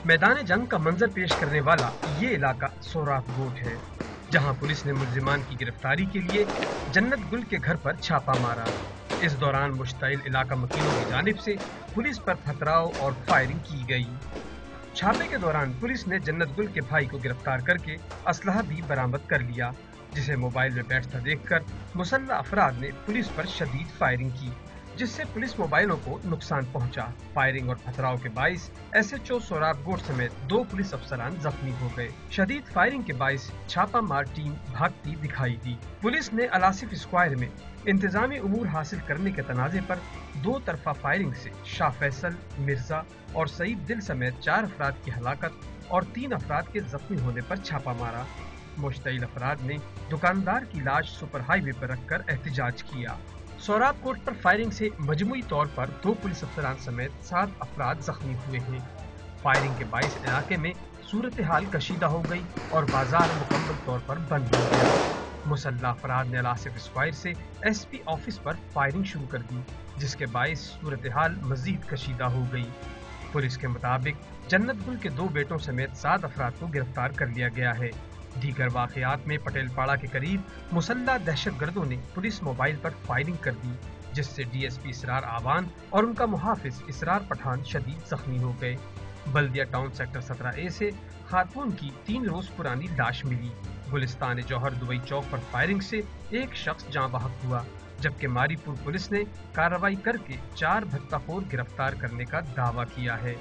میدان جنگ کا منظر پیش کرنے والا یہ علاقہ سوراخ گوٹ ہے، جہاں پولیس نے ملزمان کی گرفتاری کے لیے جنت گل کے گھر پر چھاپا مارا۔ اس دوران مشتعل علاقہ مکینوں کی جانب سے پولیس پر پتھراؤ اور فائرنگ کی گئی۔ چھاپے کے دوران پولیس نے جنت گل کے بھائی کو گرفتار کر کے اسلحہ بھی برآمد کر لیا، جسے موبائل میں بیٹھتا دیکھ کر مسلح افراد نے پولیس پر شدید فائرنگ کی، جس سے پولیس موبائلوں کو نقصان پہنچا۔ فائرنگ اور پتھراؤ کے باعث ایس ایچ او سوراخ گوٹ سمیت 2 پولیس افسران زخمی ہو گئے۔ شدید فائرنگ کے باعث چھاپا مار ٹیم بھاگتی دکھائی دی۔ پولیس نے الاسف اسکوائر میں انتظامی امور حاصل کرنے کے تنازع پر 2 طرفہ فائرنگ سے شاہ فیصل، مرزا اور سعید دل سمیت 4 افراد کی ہلاکت اور 3 افراد کے زخمی ہونے پر چھاپا مارا۔ مشتعل افراد نے دکاندار کی لاش سپر ہائی وے پر رکھ کر احتجاج کیا۔ سوراخ کوٹ پر فائرنگ سے مجموعی طور پر 2 پولیس افسران سمیت 7 افراد زخمی ہوئے ہیں۔ فائرنگ کے باعث علاقے میں صورتحال کشیدہ ہو گئی اور بازار مکمل طور پر بند ہو گیا۔ مسلح افراد نے الاسف اسکوائر سے ایس پی آفس پر فائرنگ شروع کر دی، جس کے باعث صورتحال مزید کشیدہ ہو گئی۔ پولیس کے مطابق جنت گل کے 2 بیٹوں سمیت 7 افراد کو گرفتار کر لیا گیا ہے۔ دیگر واقعات میں پٹیل پاڑا کے قریب مسلح دہشت گردوں نے پولیس موبائل پر فائرنگ کر دی، جس سے ڈی ایس پی اسرار آوان اور ان کا محافظ اسرار پٹھان شدید زخمی ہو گئے۔ بلدیہ ٹاؤن سیکٹر 17A سے خاتون کی 3 روز پرانی لاش ملی۔ گلستان جوہر دبئی چوک پر فائرنگ سے ایک شخص جاں بحق ہوا، جبکہ ماری پور پولیس نے کارروائی کر کے 4 بھتہ خور گرفتار کرنے کا دعویٰ کیا ہے۔